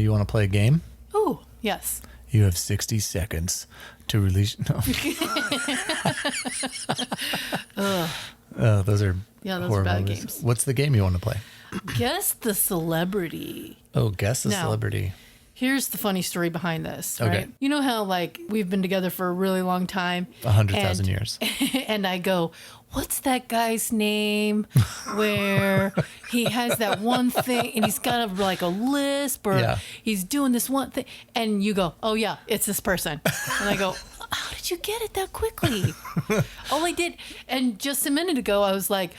you want to play a game? Oh, yes. You have 60 seconds to release. No. Those are bad games. What's the game you want to play? Guess the celebrity. Oh, guess the Now, celebrity. Here's the funny story behind this, Okay. right? You know how, like, we've been together for a really long time? 100,000 years. And I go, what's that guy's name where he has that one thing and he's got like a lisp or he's doing this one thing. And you go, oh, yeah, it's this person. And I go, how did you get it that quickly? All I did. And just a minute ago, I was like,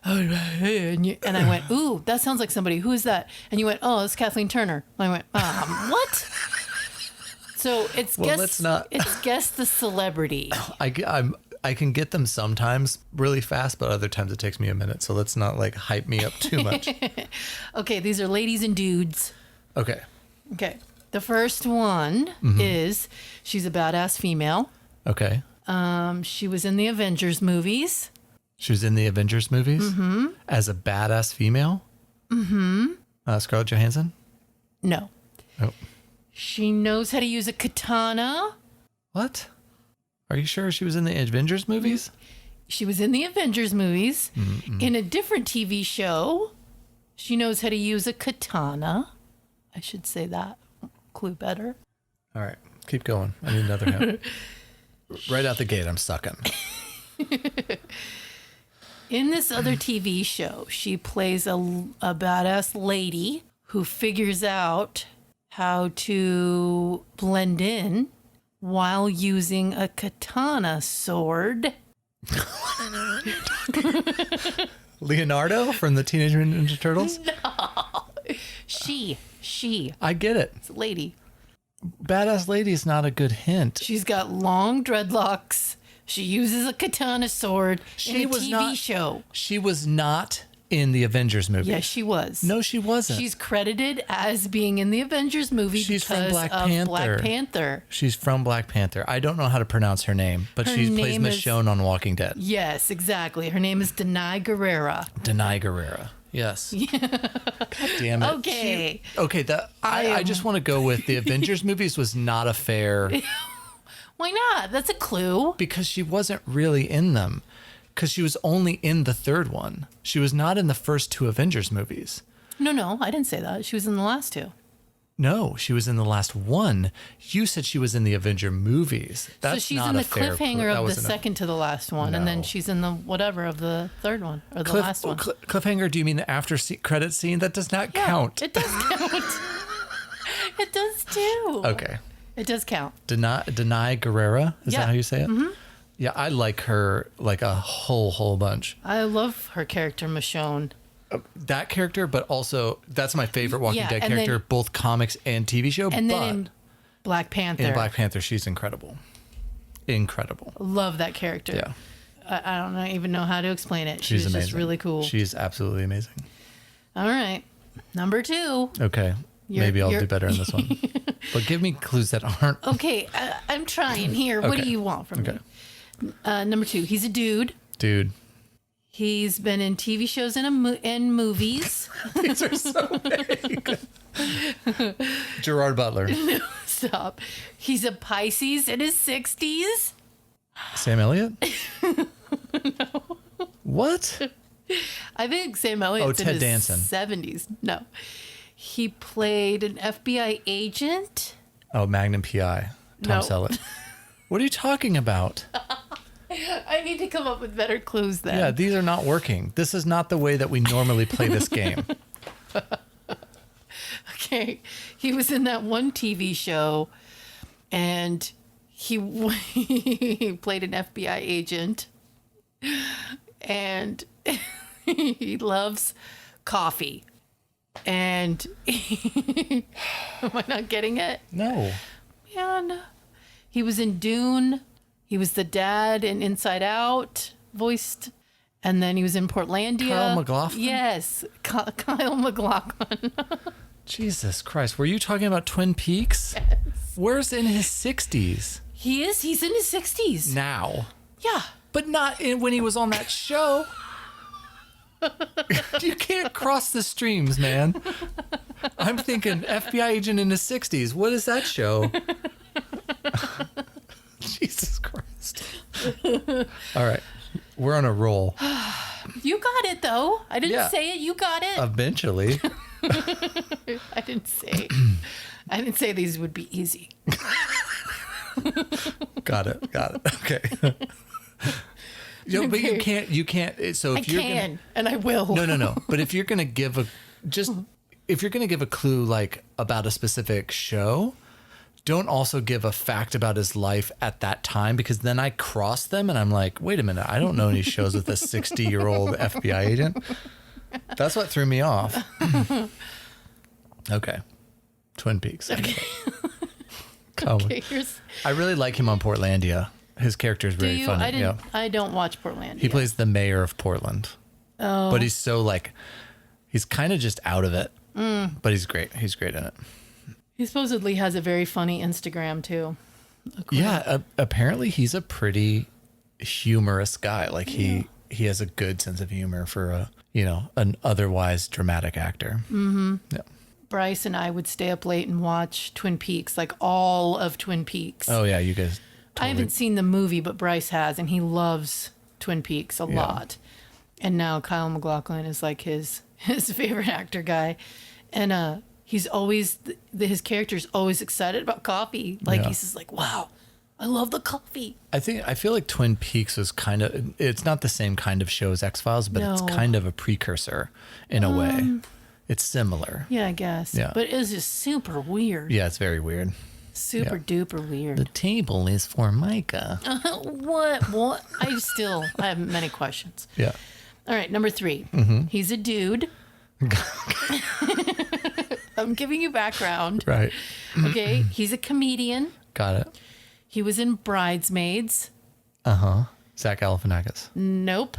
and I went, ooh, that sounds like somebody. Who is that? And you went, oh, it's Kathleen Turner. And I went, what? So it's guess the celebrity. I can get them sometimes really fast, but other times it takes me a minute. So let's not like hype me up too much. Okay, these are ladies and dudes. Okay. The first one is she's a badass female. Okay. She was in the Avengers movies. She was in the Avengers movies as a badass female. Scarlett Johansson? No. Oh. She knows how to use a katana. What? Are you sure she was in the Avengers movies? She was in the Avengers movies. In a different TV show, she knows how to use a katana. I should say that. Clue better. All right. Keep going. I need another hint. Right out the gate, I'm sucking. In this other TV show, she plays a badass lady who figures out how to blend in while using a katana sword. Leonardo from the Teenage Mutant Ninja Turtles? No. She. I get it. It's a lady. Badass lady is not a good hint. She's got long dreadlocks. She uses a katana sword in a TV show. She was not in the Avengers movie. Yes, she was. No, she wasn't. She's credited as being in the Avengers movie She's because from Black of Panther. Black Panther. She's from Black Panther. I don't know how to pronounce her name, but she plays Michonne on Walking Dead. Yes, exactly. Her name is Denai Guerrera. Denai Guerrera. Yes. God damn it. Okay. I just want to go with the Avengers movies was not a fair... Why not? That's a clue. Because she wasn't really in them. Because she was only in the third one. She was not in the first two Avengers movies. No, I didn't say that. She was in the last two. No, she was in the last one. You said she was in the Avenger movies. That's so she's not in the a fair cliffhanger of the second to the last one, and then she's in the whatever of the third one or the last one. Cliffhanger? Do you mean the after credit scene? That does not count. It does count. It does too. Okay. It does count. Denai Guerrera? Is that how you say it? Mm-hmm. Yeah, I like her like a whole bunch. I love her character, Michonne. That character, but also that's my favorite Walking Dead character, both comics and TV show. And then in Black Panther. In Black Panther, she's incredible. Incredible. Love that character. Yeah. I don't even know how to explain it. She's amazing. Just really cool. She's absolutely amazing. All right. Number 2. Okay. Maybe I'll do better in this one. But give me clues that aren't. Okay. I'm trying here. What do you want from me? Number 2. He's a dude. He's been in TV shows and movies. These are so big. Gerard Butler. No, stop. He's a Pisces in his 60s. Sam Elliott? No. What? I think Sam Elliott's in Ted his Danson. 70s. No. He played an FBI agent. Oh, Magnum P.I. Tom Selleck. What are you talking about? I need to come up with better clues then. Yeah, these are not working. This is not the way that we normally play this game. Okay. He was in that one TV show and he played an FBI agent and he loves coffee. And am I not getting it? No. Man. He was in Dune. He was the dad in Inside Out, voiced. And then he was in Portlandia. Kyle MacLachlan? Yes. Kyle MacLachlan. Jesus Christ. Were you talking about Twin Peaks? Yes. Where's in his 60s? He is. He's in his 60s. Now. Yeah. But not when he was on that show. You can't cross the streams, man. I'm thinking FBI agent in his 60s. What is that show? Jesus Christ. All right. We're on a roll. You got it, though. I didn't say it. You got it. Eventually. I didn't say these would be easy. Got it. Okay. But you can't. So if and I will. No. But if you're gonna give a clue like about a specific show, don't also give a fact about his life at that time, because then I cross them and I'm like, wait a minute, I don't know any shows with a 60-year-old FBI agent. That's what threw me off. Okay. Twin Peaks. Okay. Okay, I really like him on Portlandia. His character is very funny. I don't watch Portlandia. He plays the mayor of Portland. Oh. But he's so he's kind of just out of it. But he's great. He's great in it. He supposedly has a very funny Instagram too. Yeah, apparently he's a pretty humorous guy. Like he has a good sense of humor for an otherwise dramatic actor. Mm-hmm. Yeah. Bryce and I would stay up late and watch Twin Peaks, like all of Twin Peaks. Oh yeah, you guys. I haven't seen the movie, but Bryce has, and he loves Twin Peaks a lot. And now Kyle MacLachlan is like his favorite actor guy, and he's always his character's always excited about coffee. Like he's just like, wow, I love the coffee. I feel like Twin Peaks was it's not the same kind of show as X-Files, but it's kind of a precursor in a way. It's similar. Yeah, I guess. Yeah. But it's just super weird. Yeah, it's very weird. Super duper weird. The table is for Micah. What? I have many questions. Yeah. All right, number 3. He's a dude. I'm giving you background. Right. Okay, he's a comedian. Got it. He was in Bridesmaids. Zach Galifianakis. Nope.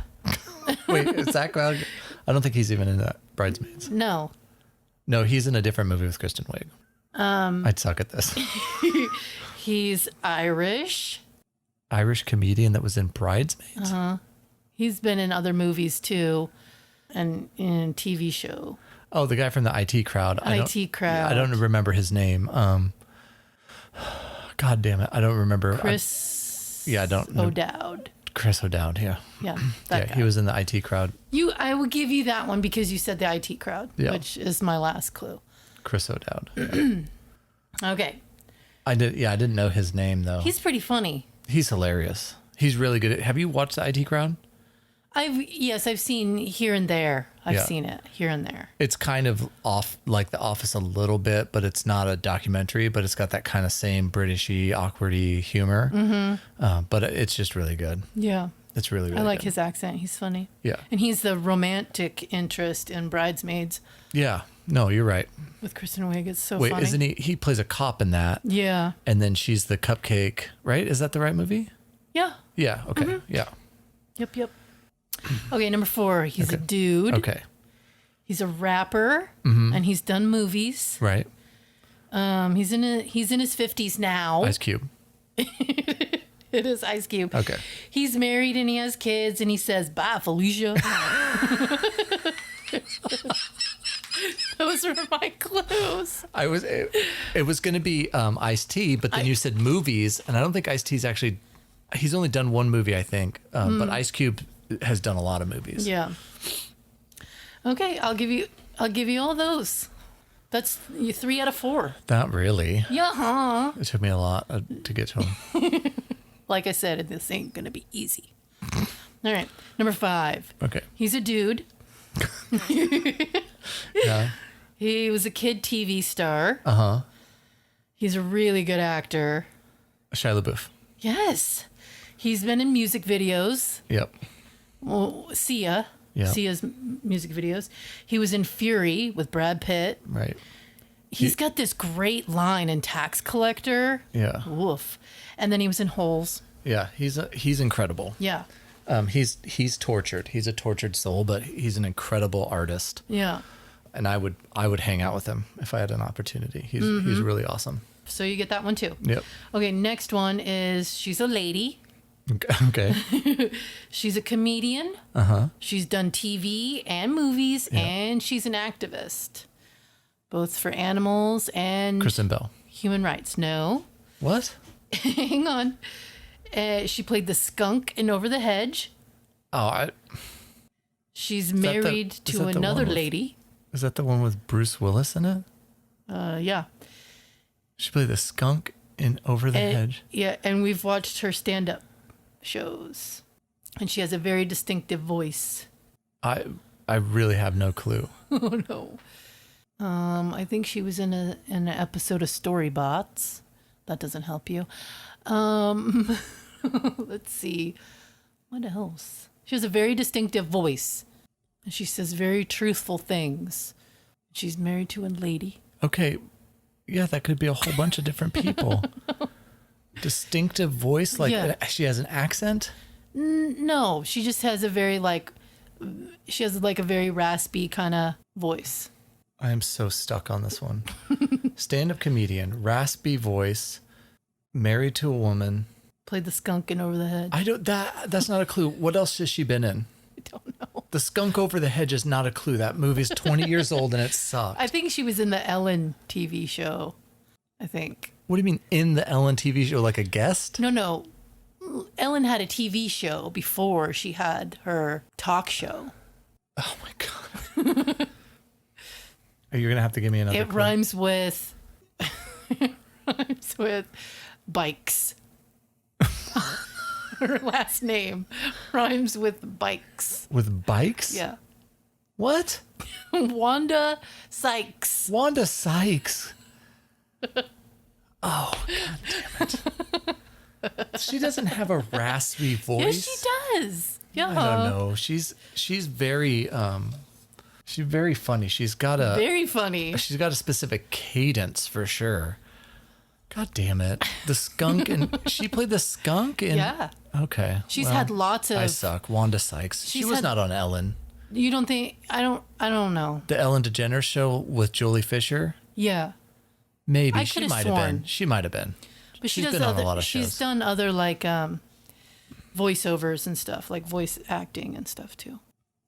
Wait, Zach Galifianakis? I don't think he's even in that Bridesmaids. No, he's in a different movie with Kristen Wiig. I'd suck at this. He's Irish. Irish comedian that was in Bridesmaids? He's been in other movies too, and in a TV show. Oh, the guy from the IT Crowd. IT Crowd. I don't remember his name. God damn it. I don't remember. Chris I don't know. O'Dowd. Chris O'Dowd, yeah. Yeah, that guy. He was in the IT Crowd. I will give you that one because you said the IT Crowd, which is my last clue. Chris O'Dowd. Yeah. Okay. I didn't know his name though. He's pretty funny. He's hilarious. He's really good. Have you watched the IT Crowd? I've seen here and there. I've seen it here and there. It's kind of off like The Office a little bit, but it's not a documentary, but it's got that kind of same Britishy, awkwardy humor. But it's just really good. Yeah. It's really, really I like good. his accent. He's funny. Yeah. And he's the romantic interest in Bridesmaids. Yeah. No, you're right. With Kristen Wiig. It's so funny. funny. Isn't he? He plays a cop in that. Yeah. And then she's the cupcake, right? Is that the right movie? Yeah. Yeah. Okay. Yeah. Yep. Okay, number 4. He's a dude. Okay. He's a rapper, and he's done movies. Right. He's in his 50s now. Ice Cube. It is Ice Cube. Okay. He's married and he has kids, and he says, "Bye, Felicia." Those were my clues. It was going to be Ice-T, but then you said movies, and I don't think Ice-T's actually. He's only done one movie, I think, but Ice Cube has done a lot of movies. Yeah. Okay, I'll give you all those. That's 3 out of 4. Not really. Yeah. It took me a lot to get to him. Like I said, this ain't gonna be easy. All right, number 5. Okay. He's a dude. Yeah. He was a kid TV star. Uh-huh. He's a really good actor. Shia LaBeouf. Yes. He's been in music videos. Yep. Well, Sia's music videos. He was in Fury with Brad Pitt. Right. He's got this great line in Tax Collector. Yeah. Woof. And then he was in Holes. Yeah, he's incredible. Yeah. He's tortured. He's a tortured soul, but he's an incredible artist. Yeah. And I would hang out with him if I had an opportunity. He's really awesome. So you get that one too. Yep. Okay, next one is she's a lady. Okay. She's a comedian. Uh-huh. She's done TV and movies, and she's an activist. both for animals and Kristen Bell. human rights. No. What? Hang on. She played the skunk in Over the Hedge. Oh, She's married to another lady. Is that the one with Bruce Willis in it? Yeah. She played the skunk in Over the Hedge. Yeah, and we've watched her stand-up shows. And she has a very distinctive voice. I really have no clue. Oh, no. I think she was in an episode of Storybots. That doesn't help you. Let's see. What else? She has a very distinctive voice. And she says very truthful things. She's married to a lady. Okay. Yeah, that could be a whole bunch of different people. Distinctive voice? Like she has an accent? No, she just has a very she has like a very raspy kind of voice. I am so stuck on this one. Stand-up comedian, raspy voice, married to a woman. Played the skunk in Over the Hedge. That's not a clue. What else has she been in? I don't know. The Skunk Over the Hedge is not a clue. That movie's 20 years old and it sucked. I think she was in the Ellen TV show. I think. What do you mean in the Ellen TV show, like a guest? No. Ellen had a TV show before she had her talk show. Oh my God. You're going to have to give me another clue. Rhymes with bikes. Her last name rhymes with bikes. With bikes? Yeah. What? Wanda Sykes. Wanda Sykes. Oh, God damn it. She doesn't have a raspy voice. Yes, she does. Yeah. I don't know. She's very funny. Very funny. She's got a specific cadence for sure. God damn it. The skunk and she played the skunk in Yeah. Okay. She's had lots of I suck. Wanda Sykes. She was not on Ellen. You don't think I don't know. The Ellen DeGeneres show with Jolie Fisher? Yeah. Maybe I she could've might have sworn. been. She might have been. But she's been on a lot of shows. She's done other voiceovers and stuff, like voice acting and stuff too.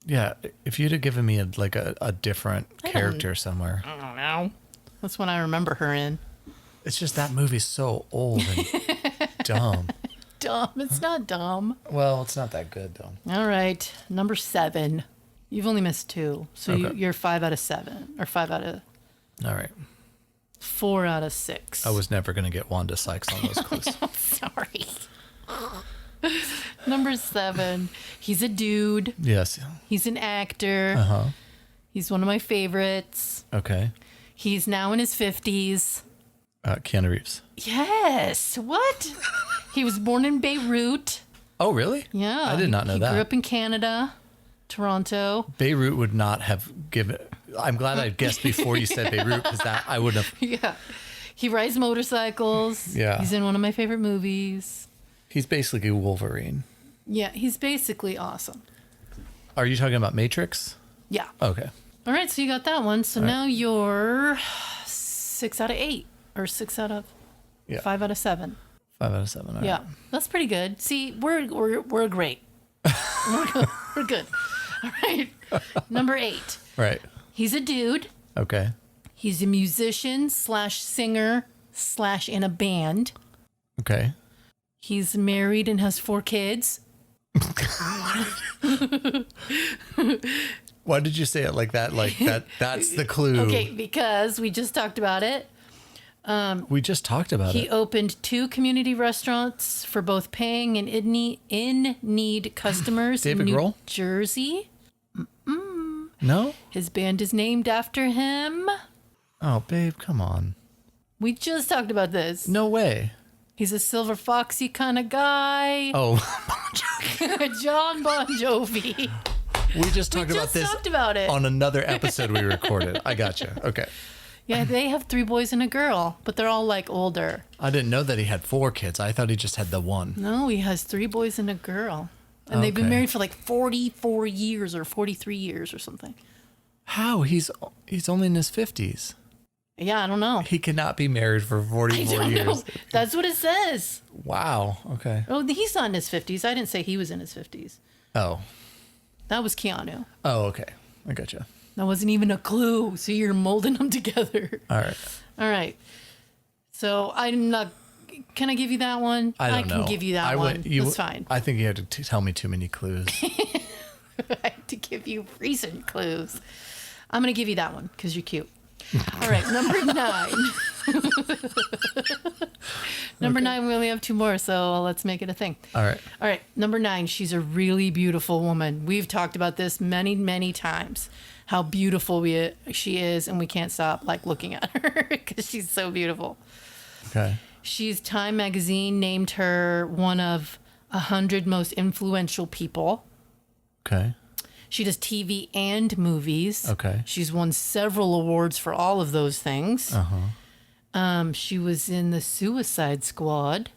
Yeah, if you'd have given me a different character somewhere. I don't know. That's what I remember her in. It's just that movie's so old and dumb. Dumb. It's not dumb. Well, it's not that good though. All right. Number 7. You've only missed 2. So Okay. you're 5 out of 7. Or 5 out of... All right. 4 out of 6. I was never going to get Wanda Sykes on those clues. Sorry. Number 7. He's a dude. Yes. He's an actor. Uh-huh. He's one of my favorites. Okay. He's now in his 50s. Keanu Reeves. Yes. What? He was born in Beirut. Oh, really? Yeah. I did not know that. He grew up in Canada, Toronto. Beirut would not have given... I'm glad I guessed before you said Beirut because that I wouldn't have... Yeah. He rides motorcycles. Yeah. He's in one of my favorite movies. He's basically Wolverine. Yeah, he's basically awesome. Are you talking about Matrix? Yeah. Okay. All right, so you got that one. So now you're 6 out of 8 or 6 out of 5 out of 7. 5 out of 7. All Yeah, right. that's pretty good. See, we're great. We're good. All right. Number 8. Right. He's a dude. Okay. He's a musician / singer / in a band. Okay. He's married and has 4 kids. Why did you say it like that? Like that's the clue. Okay, because we just talked about it. We just talked about He it. opened 2 community restaurants for both paying and in-need customers David in New Grohl? Jersey. No? His band is named after him. Oh, babe, come on. We just talked about this. No way. He's a silver foxy kind of guy. Oh, John Bon Jovi. we just talked We about just this talked about it. on another episode we recorded. I gotcha. Okay. Yeah, they have 3 boys and a girl, but they're all like older. I didn't know that he had 4 kids. I thought he just had the one. No, he has 3 boys and a girl. And they've been Okay. married for like 44 years or 43 years or something. How? He's only in his 50s. Yeah, I don't know. He cannot be married for I 44 don't years. know. That's what it says. Wow. Okay. Oh, he's not in his 50s. I didn't say he was in his 50s. Oh. That was Keanu. Oh, okay. I gotcha. That wasn't even a clue. So you're molding them together. All right. All right. So I'm not. Can I give you that one? I don't know. can give you that one. That's fine. I think you had to tell me too many clues. I had to give you recent clues. I'm going to give you that one because you're cute. All right. Number 9. Number 9, we only have 2 more, so let's make it a thing. All right. All right. Number 9, she's a really beautiful woman. We've talked about this many, many times, how beautiful she is, and we can't stop looking at her because she's so beautiful. Okay. She's Time Magazine named her one of 100 most influential people. Okay. She does TV and movies. Okay. She's won several awards for all of those things. She was in the Suicide Squad.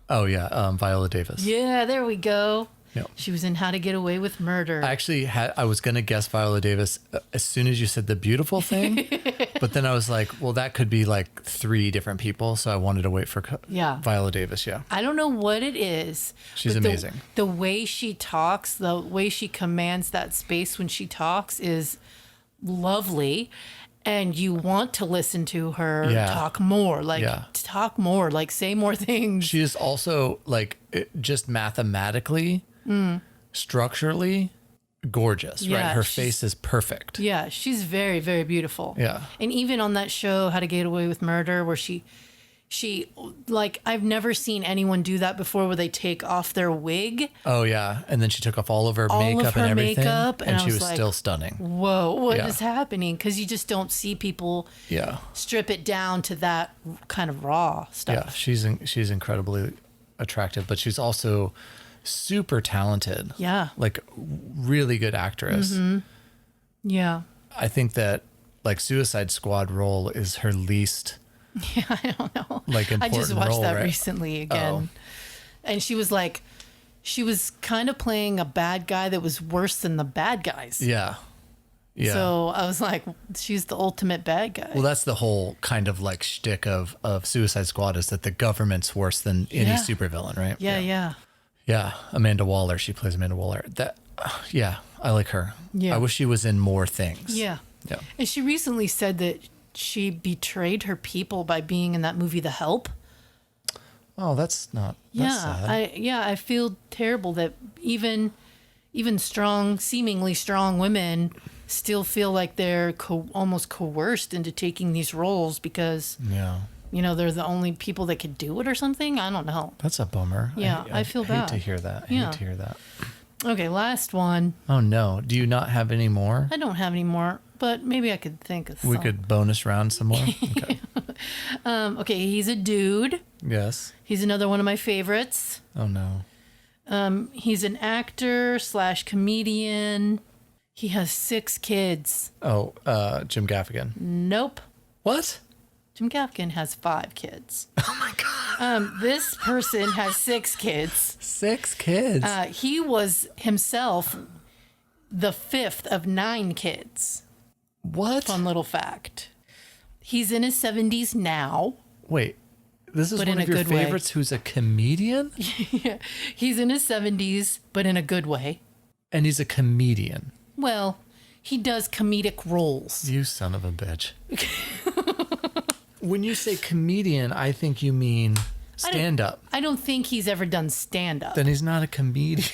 Oh, yeah. Viola Davis. Yeah, there we go. Yep. She was in How to Get Away with Murder. I was going to guess Viola Davis as soon as you said the beautiful thing, but then I was like, well, that could be 3 different people, so I wanted to wait for Viola Davis, yeah. I don't know what it is. She's amazing. The way she talks, the way she commands that space when she talks is lovely, and you want to listen to her talk more, talk more, say more things. She is also just mathematically, structurally gorgeous, right? Her face is perfect. Yeah, she's very, very beautiful. Yeah. And even on that show, How to Get Away with Murder, where she I've never seen anyone do that before, where they take off their wig. Oh yeah, and then she took off all of her makeup and everything, and she was still stunning. Whoa, what is happening? Because you just don't see people strip it down to that kind of raw stuff. Yeah, she's incredibly attractive, but she's also super talented. Yeah, really good actress. Mm-hmm. Yeah, I think that Suicide Squad role is her least. Yeah, I don't know. Important I just watched role, that right? recently again. And she was kind of playing a bad guy that was worse than the bad guys. Yeah. Yeah. So I was like, she's the ultimate bad guy. Well, that's the whole kind of shtick of Suicide Squad, is that the government's worse than any supervillain, right? Yeah. Yeah. Amanda Waller. She plays Amanda Waller. I like her. Yeah. I wish she was in more things. Yeah. Yeah. And she recently said that she betrayed her people by being in that movie, The Help. Oh, that's sad. I feel terrible that even seemingly strong women still feel like they're almost coerced into taking these roles because they're the only people that could do it or something. I don't know. That's a bummer. Yeah, I feel bad. I hate to hear that. I hate to hear that. Okay, last one. Oh no! Do you not have any more? I don't have any more, but maybe I could think of some. We could bonus round some more. Okay. Okay, he's a dude. Yes. He's another one of my favorites. Oh no. He's an actor / comedian. He has 6 kids. Oh, Jim Gaffigan. Nope. What? Jim Gaffigan has 5 kids. Oh my God. This person has 6 kids. 6 kids. He was himself the 5th of 9 kids. What? Fun little fact. He's in his 70s now. Wait, this is one of your favorites who's a comedian? Yeah. He's in his 70s, but in a good way. And he's a comedian. Well, he does comedic roles. You son of a bitch. When you say comedian, I think you mean stand-up. I don't think he's ever done stand-up. Then he's not a comedian.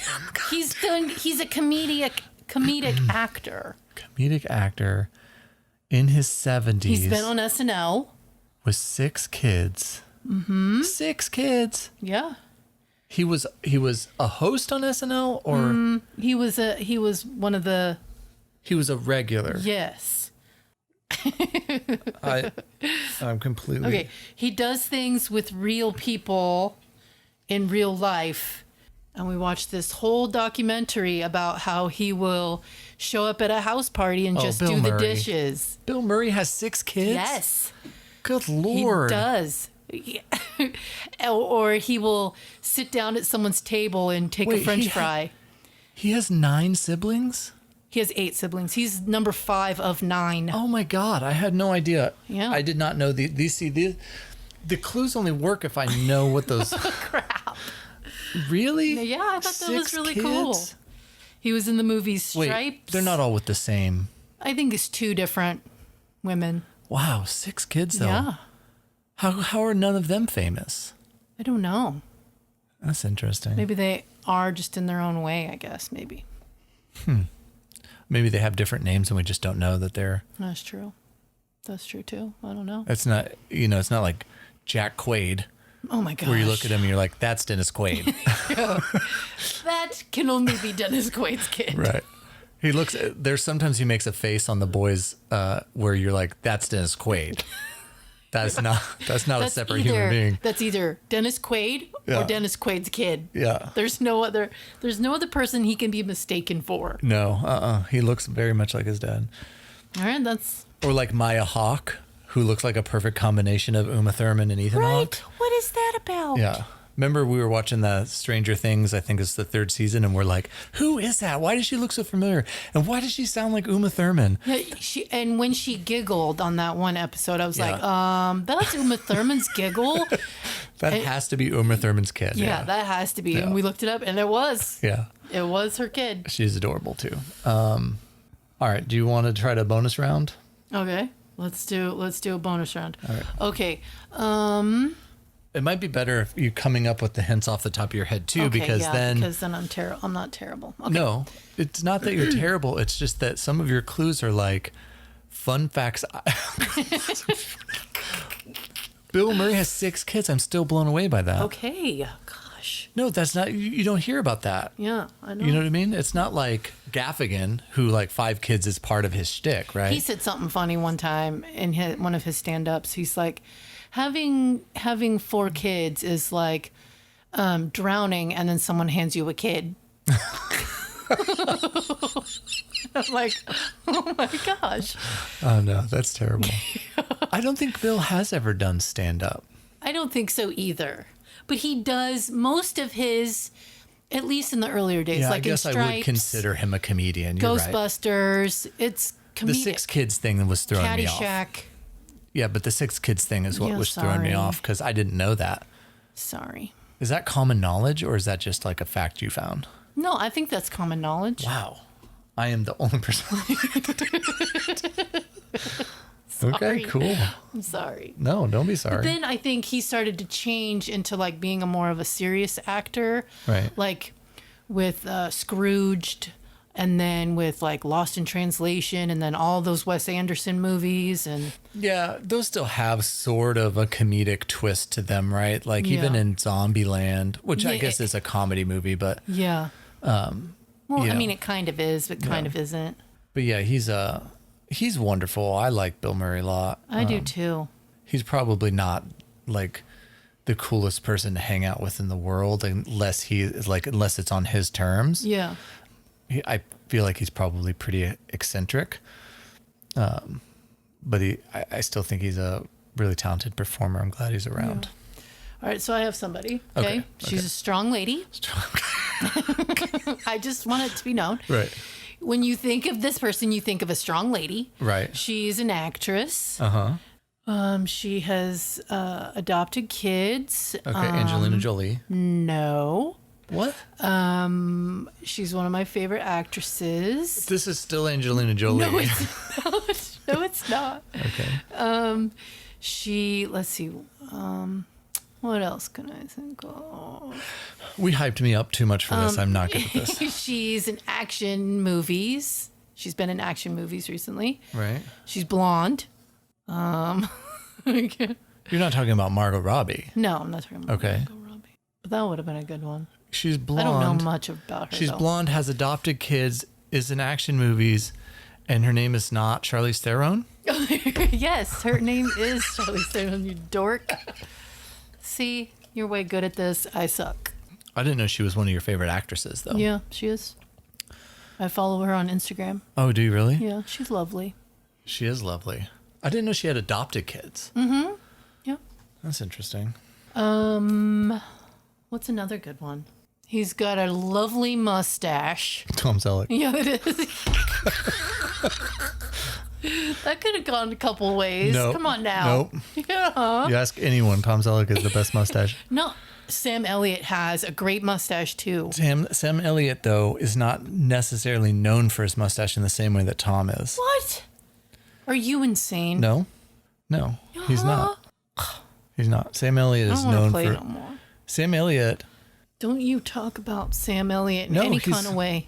He's a comedic actor. Comedic actor in his 70s. He's been on SNL. With 6 kids. Mm-hmm. 6 kids. Yeah. He was a host on SNL, or he was one of the. He was a regular. Yes. I'm completely okay. He does things with real people in real life, and we watched this whole documentary about how he will show up at a house party and just do the dishes. Bill Murray has 6 kids? Yes. Good Lord. He does. Or he will sit down at someone's table and take a French fry. He has 9 siblings? He has 8 siblings. He's number 5 of 9. Oh my God. I had no idea. Yeah. I did not know the clues only work if I know what those. Crap. Really? Yeah, I thought that was really kids? cool. He was in the movie Stripes. Wait, they're not all with the same. I think it's 2 different women. Wow, 6 kids though. Yeah. How are none of them famous? I don't know. That's interesting. Maybe they are just in their own way, I guess, maybe. Maybe they have different names and we just don't know that they're... That's true. That's true too. I don't know. It's not, it's not like Jack Quaid. Oh my gosh. Where you look at him and you're like, that's Dennis Quaid. That can only be Dennis Quaid's kid. Right. There's sometimes he makes a face on the boys where you're like, that's Dennis Quaid. That's not a separate human being. That's either Dennis Quaid or Dennis Quaid's kid. Yeah. There's no other person he can be mistaken for. No, he looks very much like his dad. All right, that's... Or like Maya Hawke, who looks like a perfect combination of Uma Thurman and Ethan Hawke. What is that about? Yeah. Remember we were watching the Stranger Things, I think it's the 3rd season, and we're like, who is that? Why does she look so familiar? And why does she sound like Uma Thurman? Yeah, and when she giggled on that one episode, I was like, that's Uma Thurman's giggle. That has to be Uma Thurman's kid. Yeah, that has to be. Yeah. And we looked it up, and it was. Yeah. It was her kid. She's adorable, too. All right. Do you want to try to bonus round? Okay. Let's do a bonus round. All right. Okay. It might be better if you're coming up with the hints off the top of your head too, because then I'm not terrible. Okay. No, it's not that you're terrible. It's just that some of your clues are like fun facts. Bill Murray has 6 kids. I'm still blown away by that. Okay. Gosh. No, that's not. You don't hear about that. Yeah, I know. You know what I mean? It's not like Gaffigan, who like 5 kids is part of his shtick, right? He said something funny one time in one of his stand-ups. He's like, having 4 kids is like drowning and then someone hands you a kid. I'm like, oh my gosh. Oh no, that's terrible. I don't think Bill has ever done stand-up. I don't think so either. But he does most of his, at least in the earlier days, Yeah, like I guess in Stripes, I would consider him a comedian. You're right. Ghostbusters. It's comedic. The 6 kids thing was throwing me off. Caddyshack. Yeah, but the 6 kids thing is what was throwing me sorry. off because I didn't know that. Sorry. Is that common knowledge or is that just like a fact you found? No, I think that's common knowledge. Wow. I am the only person. Okay, cool. I'm sorry. No, don't be sorry. But then I think he started to change into like being a more of a serious actor. Right. Like with Scrooged and then with like Lost in Translation and then all those Wes Anderson movies and Yeah, those still have sort of a comedic twist to them, right? Like even in Zombieland, which I guess is a comedy movie, but yeah. Well, I mean, it kind of is, but kind of isn't. But yeah, he's wonderful. I like Bill Murray a lot. I do too. He's probably not like the coolest person to hang out with in the world unless it's on his terms. Yeah. I feel like he's probably pretty eccentric. But I still think he's a really talented performer. I'm glad he's around. Yeah. All right, so I have somebody. Okay. She's a strong lady. I just want it to be known. Right. When you think of this person, you think of a strong lady. Right. She's an actress. Uh-huh. She has adopted kids. Okay, Angelina Jolie. No. What? She's one of my favorite actresses. This is still Angelina Jolie. No, it's not. Okay. Let's see. What else can I think of? We hyped me up too much for this. I'm not good at this. She's in action movies. She's been in action movies recently. Right. She's blonde. You're not talking about Margot Robbie. No, I'm not talking about Okay. Margot Robbie. But that would have been a good one. She's blonde. I don't know much about her. She's though. blonde, has adopted kids, is in action movies, and her name is not Charlize Theron? Yes, her name is Charlize Theron, you dork. See, you're way good at this. I suck. I didn't know she was one of your favorite actresses, though. Yeah, she is. I follow her on Instagram. Oh, do you really? Yeah, she's lovely. She is lovely. I didn't know she had adopted kids. Mm-hmm. Yeah. That's interesting. What's another good one? He's got a lovely mustache. Tom Selleck. Yeah, it is. That could have gone a couple ways. Nope. Come on now. Nope. Yeah. You ask anyone, Tom Selleck is the best mustache. No, Sam Elliott has a great mustache too. Sam Elliott, though, is not necessarily known for his mustache in the same way that Tom is. What? Are you insane? No, he's not. He's not. Sam Elliott is known for. No more. Sam Elliott. Don't you talk about Sam Elliott in any kind of way.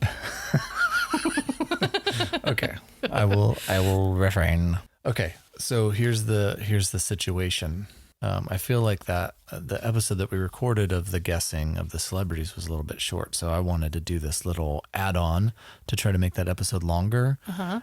Okay, I will refrain. Okay, so here's the situation. I feel like that the episode that we recorded of the guessing of the celebrities was a little bit short, so I wanted to do this little add-on to try to make that episode longer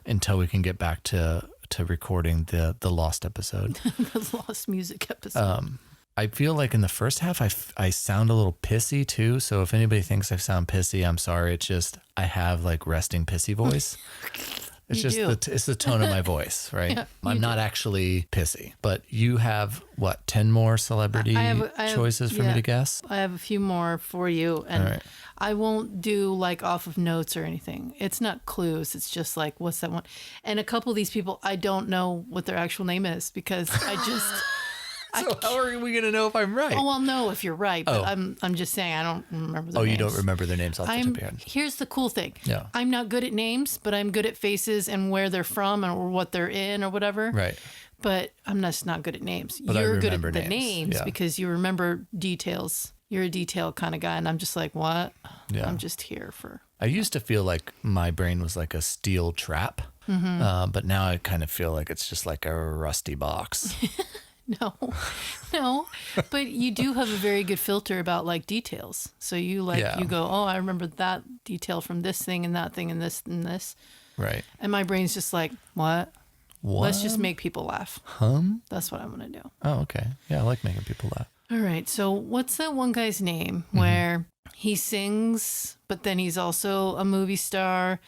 until we can get back to recording the lost episode. The lost music episode. I feel like in the first half I sound a little pissy too, so if anybody thinks I sound pissy, I'm sorry. It's just I have like resting pissy voice. It's it's the tone of my voice, right? Yeah, I'm not actually pissy, but you have what, 10 more celebrity choices for me to guess? I have a few more for you, and I won't do like off of notes or anything. It's not clues. It's just like, what's that one? And a couple of these people, I don't know what their actual name is because I just... So how are we going to know if I'm right? Oh, I'll know if you're right, but I'm just saying I don't remember their names. You don't remember their names off the top of your head. Here's the cool thing. Yeah. I'm not good at names, but I'm good at faces and where they're from or what they're in or whatever. Right. But I'm just not good at names. But you're good at the names because you remember details. You're a detail kind of guy, and I'm just like, what? Yeah. I'm just here for... I used to feel like my brain was like a steel trap, but now I kind of feel like it's just like a rusty box. No, but you do have a very good filter about like details. So you you go, oh, I remember that detail from this thing and that thing and this and this. Right. And my brain's just like, what? Let's just make people laugh. That's what I'm going to do. Oh, okay. Yeah, I like making people laugh. All right. So what's that one guy's name where he sings, but then he's also a movie star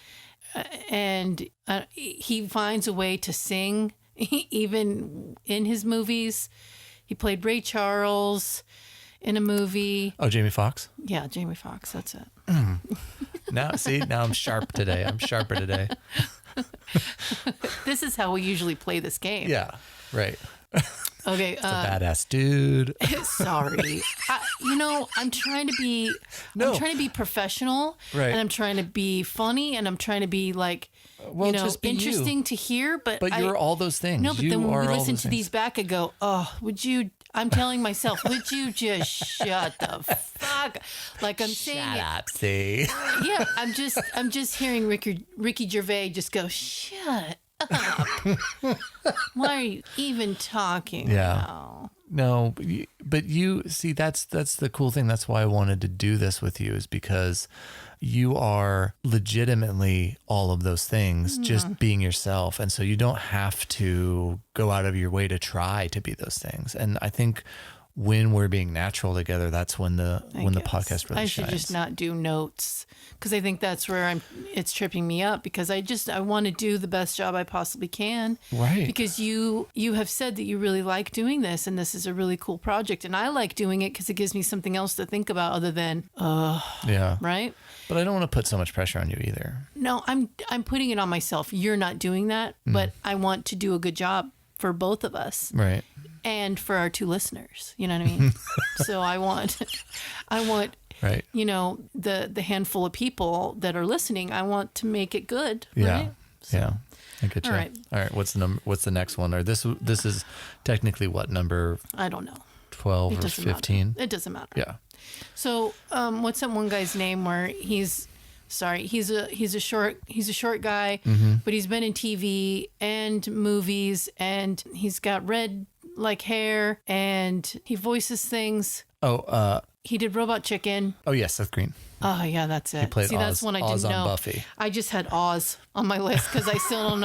and he finds a way to sing even in his movies. He played Ray Charles in a movie. Oh, Jamie Foxx? Yeah, Jamie Foxx. That's it. Now I'm sharp today. I'm sharper today. This is how we usually play this game. Yeah, right. Okay. It's a badass dude. Sorry. I'm trying to be professional. Right. And I'm trying to be funny and I'm trying to be like, just be interesting to hear. But you're all those things. No, but then when we listen to these back, I go, oh, I'm telling myself, would you just shut the fuck? Like I'm saying shut up, see? Yeah, I'm just hearing Ricky Gervais just go, shut up. Why are you even talking now? No, but you see, that's the cool thing. That's why I wanted to do this with you, is because you are legitimately all of those things, just being yourself. And so you don't have to go out of your way to try to be those things. And I think when we're being natural together, that's when the podcast really shines. I should just not do notes, because I think that's where it's tripping me up, because I want to do the best job I possibly can. Right. Because you have said that you really like doing this, and this is a really cool project, and I like doing it because it gives me something else to think about other than right? But I don't want to put so much pressure on you either. No, I'm putting it on myself. You're not doing that, but I want to do a good job for both of us. Right. And for our two listeners, you know what I mean? So I want, right. The handful of people that are listening, I want to make it good. Yeah. Right? So, yeah. I get you. All right. What's the next one? Or this is technically what number? I don't know. 12 or 15? It doesn't matter. Yeah. So, what's that one guy's name where he's a short guy, but he's been in TV and movies, and he's got red like hair, and he voices things. He did Robot Chicken. Oh yes, Seth Green. Oh yeah, that's it. He played See, Oz, that's one I didn't Oz on know. Buffy. I just had Oz on my list because I still don't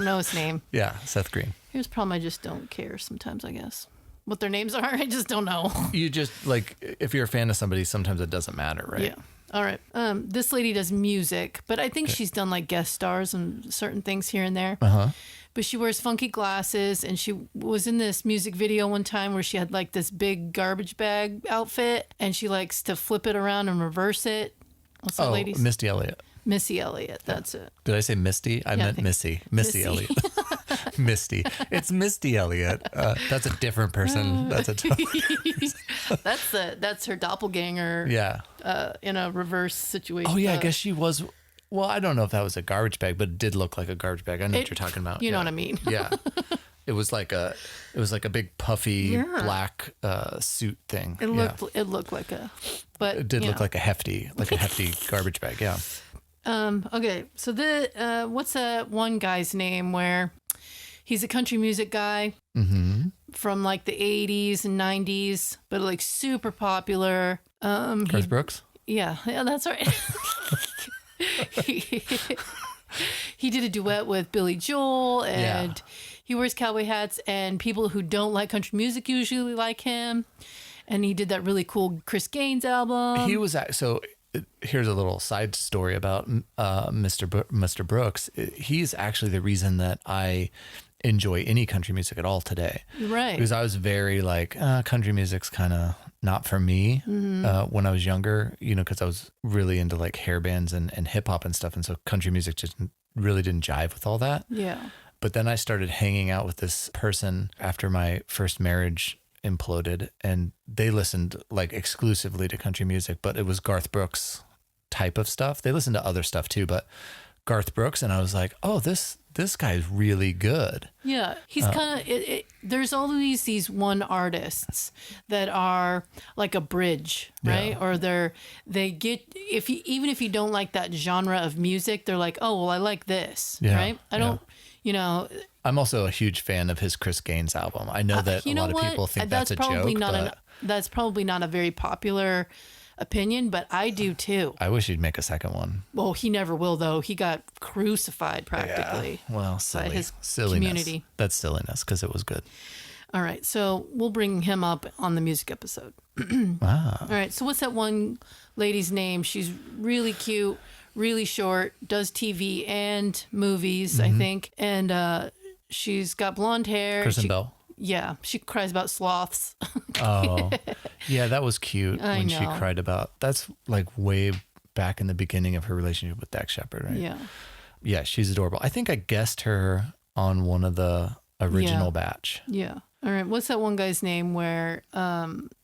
know his name. Yeah, Seth Green. Here's the problem: I just don't care sometimes. I guess what their names are, I just don't know. You just like, if you're a fan of somebody, sometimes it doesn't matter, right? Yeah. All right. This lady does music, but I think she's done like guest stars and certain things here and there. But she wears funky glasses, and she was in this music video one time where she had like this big garbage bag outfit, and she likes to flip it around and reverse it. What's that lady's? Missy Elliott. Missy Elliott. That's it. Did I say Misty? I meant Missy. Missy Elliott. Misty. It's Misty Elliott. That's a different person. That's a That's her doppelganger. Yeah. In a reverse situation. Oh yeah, I guess she was. Well, I don't know if that was a garbage bag, but it did look like a garbage bag. I know what you're talking about. You know what I mean? Yeah. It was like a big puffy black suit thing. It looked like a, but it did look like a hefty garbage bag. Yeah. Okay. So what's that one guy's name where he's a country music guy from like the 80s and 90s, but like super popular. Garth Brooks? Yeah, that's right. He did a duet with Billy Joel, and he wears cowboy hats, and people who don't like country music usually like him. And he did that really cool Chris Gaines album. He was so. Here's a little side story about Mr. Brooks. He's actually the reason that I enjoy any country music at all today. Right. Because I was very like, country music's kind of not for me when I was younger, because I was really into like hair bands and hip hop and stuff. And so country music just really didn't jive with all that. Yeah. But then I started hanging out with this person after my first marriage imploded, and they listened like exclusively to country music, but it was Garth Brooks type of stuff. They listened to other stuff too, but Garth Brooks, and I was like, oh, this guy is really good. Yeah, he's kind of. There's always these one artists that are like a bridge, right? Or they get even if you don't like that genre of music, they're like, oh, well, I like this, right? I don't, I'm also a huge fan of his Chris Gaines album. I know that a lot of people think that's a joke, but that's probably not a very popular opinion, but I do too. I wish he'd make a second one. Well, he never will, though. He got crucified practically. Yeah. Well, by his silliness. community. That's silliness because it was good. All right, so we'll bring him up on the music episode. Wow. All right, so what's that one lady's name? She's really cute, really short, does TV and movies, I think, and she's got blonde hair. Kristen Bell. Yeah, she cries about sloths. Oh, yeah, that was cute when she cried about. That's like way back in the beginning of her relationship with Dax Shepard, right? Yeah. Yeah, she's adorable. I think I guessed her on one of the original batch. Yeah. All right. What's that one guy's name where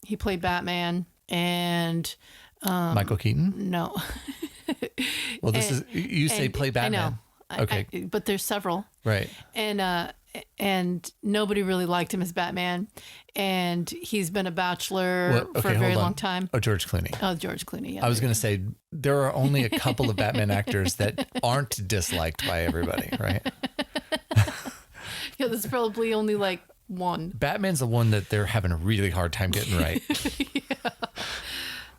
he played Batman and Michael Keaton? No. Well, this is you say play Batman. I know. Okay. But there's several. Right. And nobody really liked him as Batman, and he's been a bachelor for a very long time. Oh, George Clooney. Oh, George Clooney. Yeah. I was going to say there are only a couple of Batman actors that aren't disliked by everybody, right? Yeah, there's probably only like one. Batman's the one that they're having a really hard time getting right. Yeah.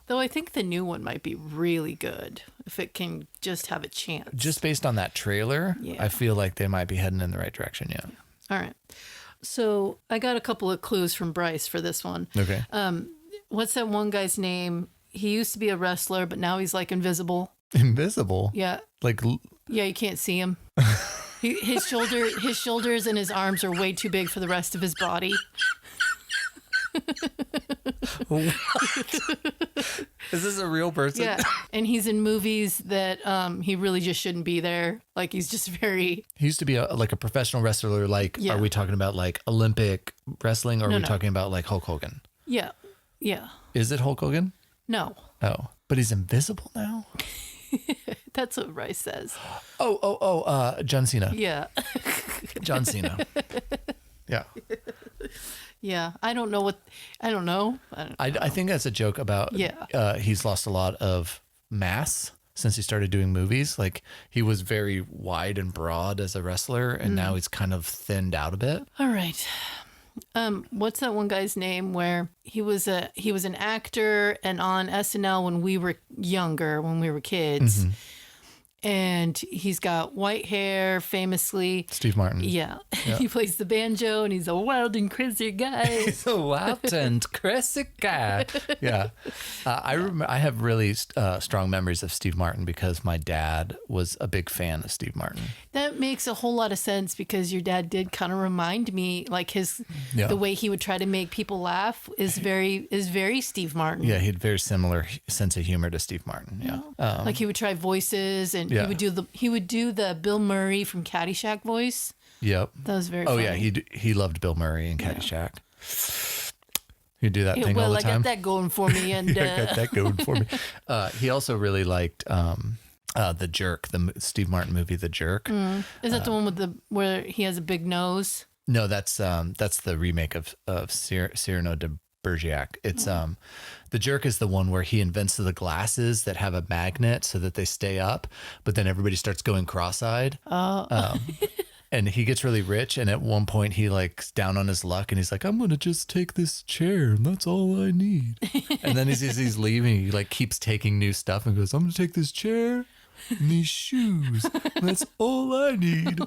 Though I think the new one might be really good if it can just have a chance. Just based on that trailer, I feel like they might be heading in the right direction. Yeah. All right. So I got a couple of clues from Bryce for this one. Okay. What's that one guy's name? He used to be a wrestler, but now he's like invisible. Invisible? Yeah. Like. Yeah, you can't see him. His shoulders and his arms are way too big for the rest of his body. What? Is this a real person? Yeah, and he's in movies that he really just shouldn't be there. Like he's just very. He used to be like a professional wrestler. Like, are we talking about like Olympic wrestling, or are we talking about like Hulk Hogan? Yeah, yeah. Is it Hulk Hogan? No. Oh, but he's invisible now. That's what Rice says. John Cena. Yeah. John Cena. Yeah. Yeah, I don't know. I think that's a joke about. Yeah. He's lost a lot of mass since he started doing movies. Like he was very wide and broad as a wrestler, and now he's kind of thinned out a bit. All right. What's that one guy's name where he was an actor and on SNL when we were younger, when we were kids. Mm-hmm. And he's got white hair, famously. Steve Martin. Yeah. He plays the banjo, and he's a wild and crazy guy. He's a wild and crazy guy. Yeah. I have really strong memories of Steve Martin because my dad was a big fan of Steve Martin. That makes a whole lot of sense because your dad did kind of remind me, like the way he would try to make people laugh is very Steve Martin. Yeah, he had very similar sense of humor to Steve Martin. Yeah. Like he would try voices and he would do the Bill Murray from Caddyshack voice. Yep. That was very Oh funny. yeah, he loved Bill Murray and Caddyshack. He'd do that thing all well, the I time. got that going for me. And I got that going for me. He also really liked The Jerk, the Steve Martin movie, The Jerk. Is that the one with where he has a big nose? No, that's the remake of Cyrano de Bergerac. It's The Jerk is the one where he invents the glasses that have a magnet so that they stay up, but then everybody starts going cross-eyed. And he gets really rich, and at one point he like's down on his luck, and he's like, "I'm gonna just take this chair, and that's all I need." And then as he's leaving, he like keeps taking new stuff and goes, "I'm gonna take this chair and these shoes. And that's all I need."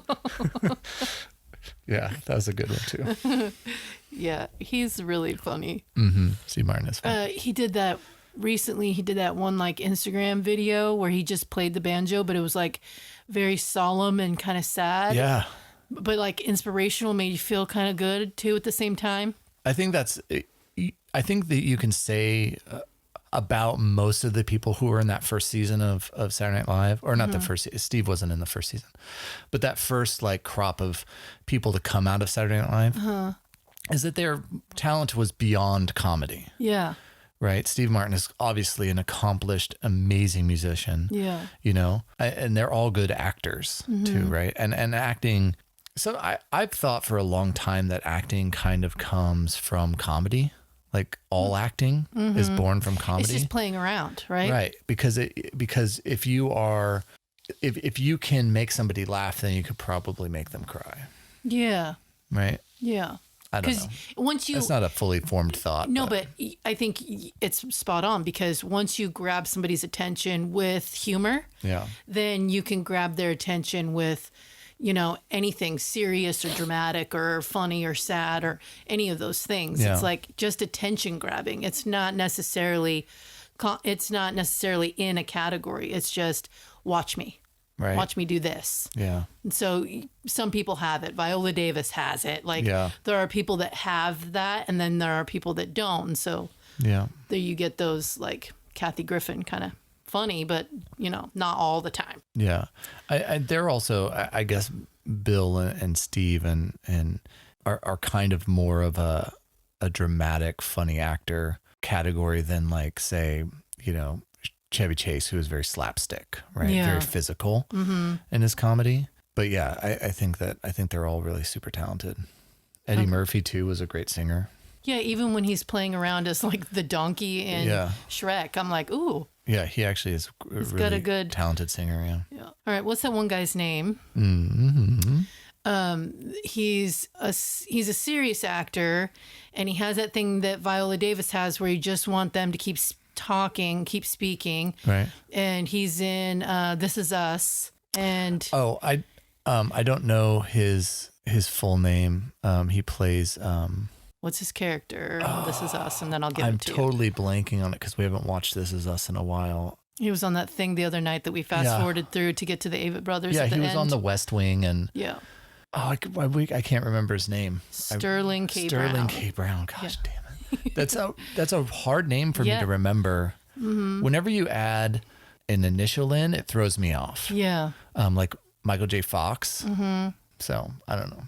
Yeah, that was a good one too. Yeah, he's really funny. Steve Martin is fun. He did that recently. He did that one like Instagram video where he just played the banjo, but it was like very solemn and kind of sad. Yeah. But like inspirational, made you feel kind of good too at the same time. I think that you can say about most of the people who were in that first season of Saturday Night Live, or not the first, Steve wasn't in the first season, but that first like crop of people to come out of Saturday Night Live is that their talent was beyond comedy. Yeah. Right. Steve Martin is obviously an accomplished, amazing musician. Yeah. You know, and they're all good actors too. Right. And acting. So I've thought for a long time that acting kind of comes from comedy. Like all acting is born from comedy. It's just playing around, right? Right. Because if you can make somebody laugh, then you could probably make them cry. Yeah. Right. Yeah. I don't know. Once you, That's not a fully formed thought. no, but I think it's spot on, because once you grab somebody's attention with humor, yeah, then you can grab their attention with, you know, anything serious or dramatic or funny or sad or any of those things. Yeah. It's like just attention grabbing. It's not necessarily in a category. It's just watch me. right. Watch me do this. Yeah. And so some people have it. Viola Davis has it. Like there are people that have that, and then there are people that don't. And so Yeah. there you get those like Kathy Griffin kind of funny, but you know, not all the time. Yeah. They're also, I guess, Bill and Steve and are kind of more of a dramatic, funny actor category than like, say, you know, Chevy Chase, who is very slapstick, right? Yeah. Very physical in his comedy. But yeah, I think they're all really super talented. Eddie Murphy too was a great singer. Yeah, even when he's playing around as like the donkey in Shrek, I'm like, ooh. Yeah, he actually is a really got a good talented singer. Yeah. All right, what's that one guy's name? He's a serious actor, and he has that thing that Viola Davis has, where you just want them to keep talking, keep speaking. Right. And he's in This Is Us. And I don't know his full name. He plays. What's his character? This Is Us, and then I'll give I'm it to totally blanking on it because we haven't watched This Is Us in a while. you. He was on that thing the other night that we fast forwarded through to get to the Avett Brothers. Yeah, at the he was end. on The West Wing, and yeah, I can't remember his name. Sterling K. Sterling Brown. K. Brown. Gosh damn it, that's a hard name for me to remember. Whenever you add an initial in, it throws me off. Yeah. Like Michael J. Fox. So I don't know.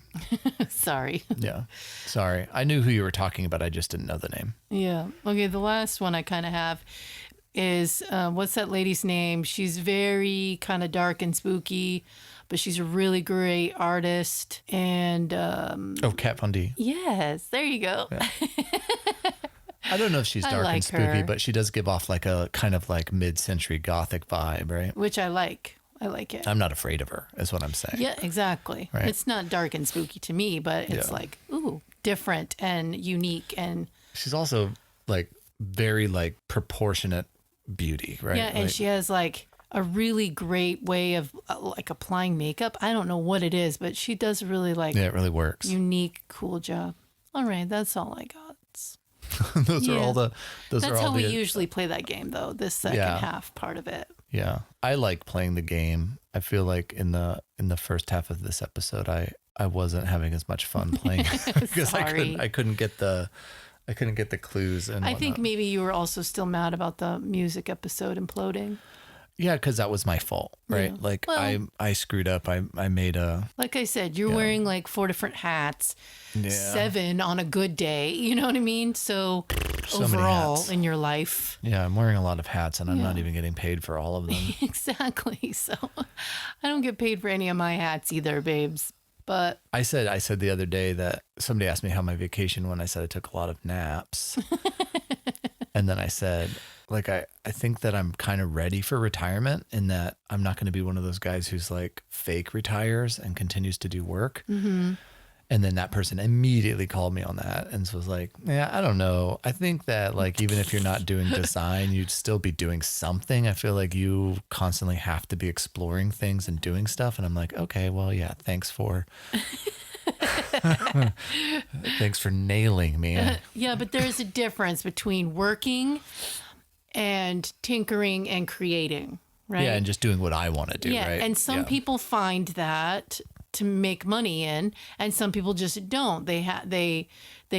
Sorry. Yeah. Sorry. I knew who you were talking about. I just didn't know the name. Yeah. Okay. The last one I kind of have is what's that lady's name? She's very kind of dark and spooky, but she's a really great artist. And Kat Von D. yes, there you go. Yeah. I don't know if she's dark and spooky, but she does give off like a kind of like mid-century gothic vibe, right? Which I like. I like it. I'm not afraid of her, is what I'm saying. Yeah, exactly. Right. It's not dark and spooky to me, but it's like, ooh, different and unique. And she's also like very like proportionate beauty, right? yeah, and like, she has like a really great way of like applying makeup. I don't know what it is, but she does really like it really works. unique, cool job. All right, that's all I got. Those are all the. That's how we usually play that game, though. This second half part of it. Yeah, I like playing the game. I feel like in the first half of this episode, I wasn't having as much fun playing because I couldn't get the clues. And I think maybe you were also still mad about the music episode imploding. Yeah, because that was my fault, right? Yeah. Like Well, I screwed up. I made a like I said, you're wearing like 4 different hats, Yeah. 7 on a good day. You know what I mean? So So many overall hats. in your life. I'm wearing a lot of hats, and I'm not Yeah. even getting paid for all of them. Exactly. So I don't get paid for any of my hats either, babes. But I said the other day that somebody asked me how my vacation went. I said I took a lot of naps, and then I said, like, I think that I'm kind of ready for retirement, in that I'm not going to be one of those guys who's like fake retires and continues to do work. mm-hmm. And then that person immediately called me on that and was like, yeah, I don't know. I think that, like, even if you're not doing design, you'd still be doing something. I feel like you constantly have to be exploring things and doing stuff. And I'm like, okay, well, yeah, thanks for nailing me. Yeah, but there's a difference between working and tinkering and creating, right? Yeah, and just doing what I want to do, Yeah, right? and some people find that to make money in, and some people just don't. They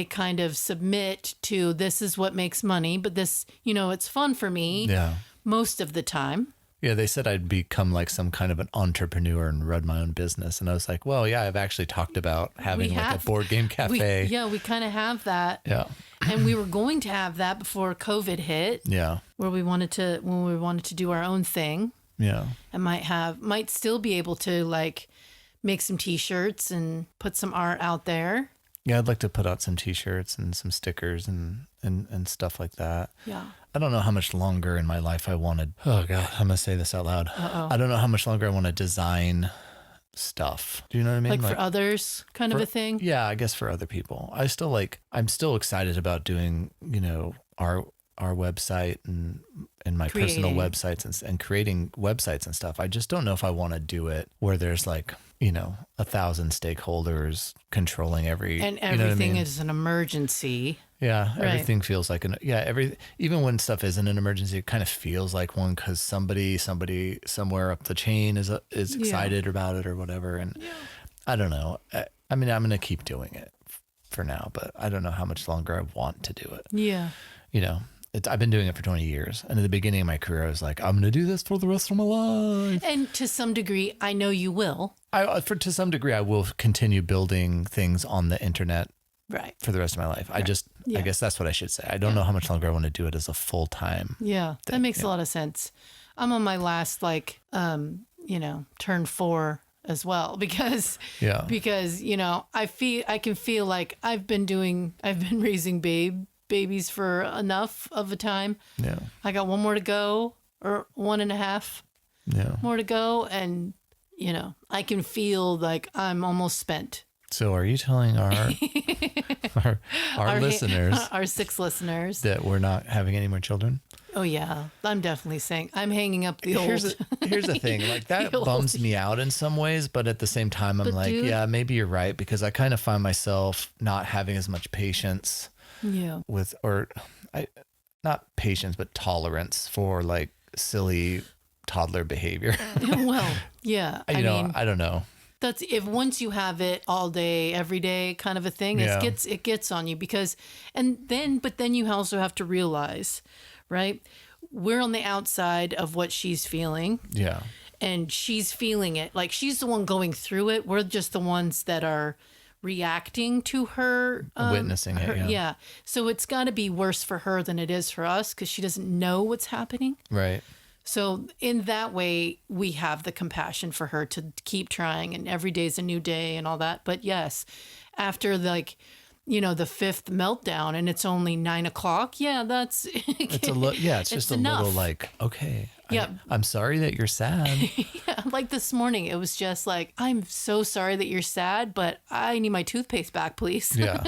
kind of submit to, this is what makes money, but this, it's fun for me. Yeah. Most of the time. Yeah, they said I'd become like some kind of an entrepreneur and run my own business. And I was like, well, yeah, I've actually talked about having like a board game cafe. We kind of have that. Yeah. And we were going to have that before COVID hit. Yeah. When we wanted to do our own thing. Yeah. And might still be able to like make some t-shirts and put some art out there. Yeah, I'd like to put out some t-shirts and some stickers and stuff like that. Yeah. I don't know how much longer in my life I wanted. Oh God, I'm gonna say this out loud. Uh-oh. I don't know how much longer I want to design stuff. Do you know what I mean? Like for others kind of a thing? Yeah, I guess for other people. I'm still excited about doing, our website and my personal websites and creating websites and stuff. I just don't know if I want to do it where there's like, 1,000 stakeholders controlling every, and everything I mean? is an emergency. Yeah, Right. everything feels like even when stuff isn't an emergency, it kind of feels like one, because somebody somewhere up the chain is excited about it or whatever. And I don't know. I mean, I'm going to keep doing it for now, but I don't know how much longer I want to do it. Yeah. I've been doing it for 20 years. And at the beginning of my career, I was like, I'm going to do this for the rest of my life. And to some degree, I know you will. To some degree, I will continue building things on the internet. Right. For the rest of my life. Right. I guess that's what I should say. I don't know how much longer I want to do it as a full-time. Yeah. That makes a lot of sense. I'm on my last, turn 4 as well, because I can feel like I've been raising babies for enough of a time. Yeah. I got 1 more to go, or 1.5 more to go. And, I can feel like I'm almost spent. So are you telling our listeners, our 6 listeners, that we're not having any more children? Oh yeah, I'm definitely saying I'm hanging up the Here's the thing, like that bums me out in some ways, but at the same time, I'm like, yeah, maybe you're right, because I kind of find myself not having as much patience. Yeah. Not patience, but tolerance for like silly toddler behavior. Well, yeah. I don't know. That's if once you have it all day, every day kind of a thing, it gets on you, but then you also have to realize, right? We're on the outside of what she's feeling. Yeah. And she's feeling it. Like she's the one going through it. We're just the ones that are reacting to her. Witnessing it. Yeah. So it's got to be worse for her than it is for us, because she doesn't know what's happening. Right. So in that way, we have the compassion for her to keep trying, and every day's a new day and all that. But yes, after the 5th meltdown and it's only 9:00. Yeah, that's it's just enough. Little like, okay, yeah, I'm sorry that you're sad. Yeah, like this morning, it was just like, I'm so sorry that you're sad, but I need my toothpaste back, please. Yeah.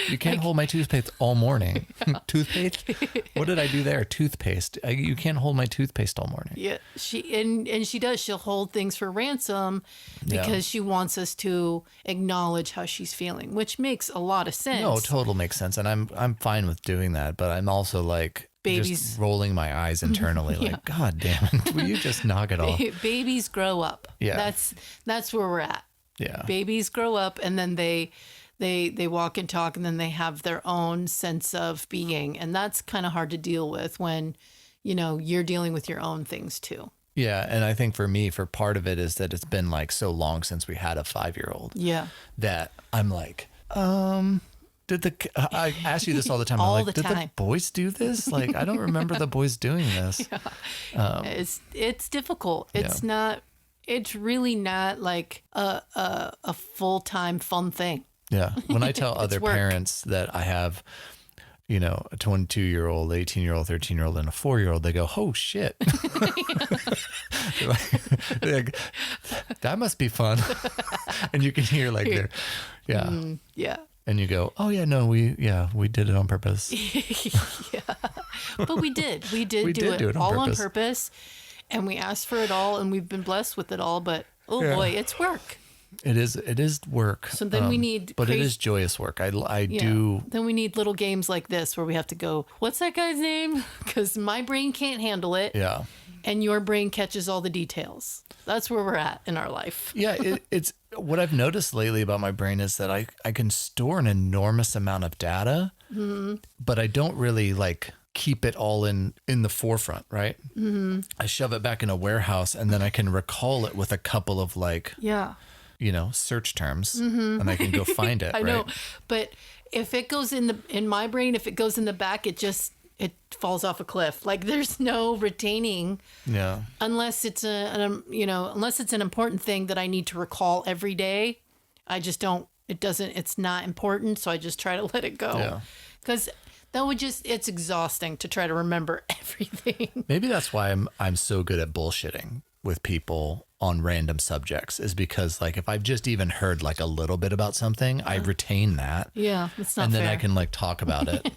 You can't hold my toothpaste all morning. Yeah. Toothpaste? What did I do there? Toothpaste. You can't hold my toothpaste all morning. Yeah, she does. She'll hold things for ransom because she wants us to acknowledge how she's feeling, which makes a lot of sense. No, total makes sense, and I'm fine with doing that. But I'm also like just rolling my eyes internally, like, God damn it, will you just knock it off? Babies grow up. Yeah, that's where we're at. Yeah, babies grow up, and then they walk and talk, and then they have their own sense of being. And that's kind of hard to deal with when, you're dealing with your own things too. Yeah. And I think for me, for part of it is that it's been like so long since we had a 5-year-old. Yeah. That I'm like, I ask you this all the time. All I'm like, the did time. the boys do this? Like, I don't remember the boys doing this. It's difficult. It's really not like a full-time fun thing. Yeah. When I tell other work. parents that I have, a 22-year-old, 18-year-old, 13-year-old, and a 4-year-old, they go, oh shit. They're like, that must be fun. And you can hear like they're, Yeah. And you go, oh yeah, no, we did it on purpose. Yeah. But we did do it all on purpose. And we asked for it all, and we've been blessed with it all. But boy, it's work. It is work. So then we need, but it is joyous work. I do. Then we need little games like this where we have to go, what's that guy's name? Because my brain can't handle it. Yeah. And your brain catches all the details. That's where we're at in our life. Yeah, it's what I've noticed lately about my brain is that I can store an enormous amount of data, but I don't really like keep it all in the forefront, right? Mm-hmm. I shove it back in a warehouse, and then I can recall it with a couple of search terms, and I can go find it. I know, but if it goes in my brain, if it goes in the back, it falls off a cliff. Like there's no retaining. Yeah. Unless it's unless it's an important thing that I need to recall every day, I just don't. It's not important, so I just try to let it go. Yeah. Because it's exhausting to try to remember everything. Maybe that's why I'm so good at bullshitting with people on random subjects, is because like if I've just even heard like a little bit about something, I retain that. Yeah, it's not and fair. then I can like talk about it,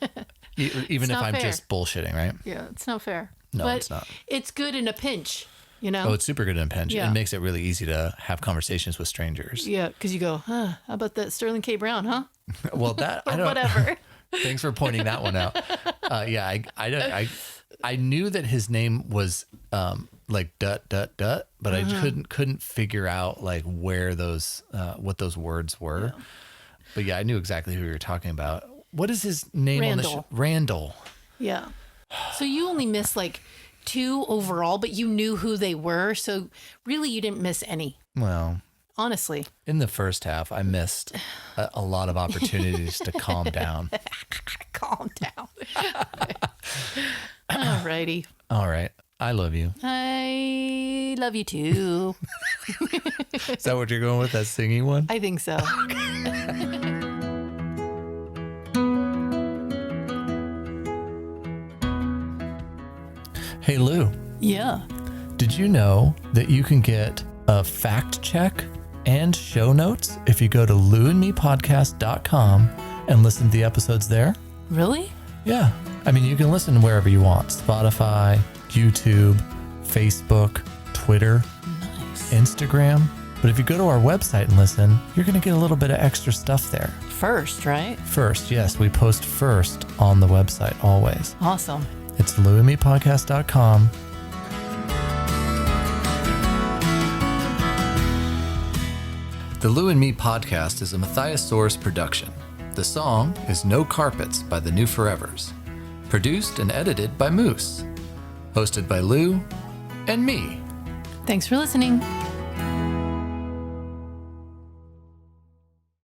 even if I'm just bullshitting, right? Yeah, it's not fair. No, but it's not. It's good in a pinch, Oh, it's super good in a pinch. Yeah. It makes it really easy to have conversations with strangers. Yeah, because you go, how about that Sterling K. Brown, huh? Well, that I don't. Whatever. Thanks for pointing that one out. I knew that his name was like ... but I couldn't figure out like where those what those words were. Yeah. But yeah, I knew exactly who you were talking about. What is his name on the show? Randall. Yeah. So you only missed like 2 overall, but you knew who they were. So really you didn't miss any. Well, honestly, in the first half, I missed a lot of opportunities to calm down. Calm down. Alrighty. All right. I love you. I love you too. Is that what you're going with, that singing one? I think so. Hey, Lou. Yeah. Did you know that you can get a fact check and show notes if you go to louandmepodcast.com and listen to the episodes there? Really? Yeah. I mean, you can listen wherever you want. Spotify, YouTube, Facebook, Twitter, Instagram. But if you go to our website and listen, you're going to get a little bit of extra stuff there. First, right? First, yes. We post first on the website always. Awesome. It's louandmepodcast.com. The Lou and Me podcast is a Matthias Soros production. The song is No Carpets by the New Forevers. Produced and edited by Moose. Hosted by Lou and me. Thanks for listening.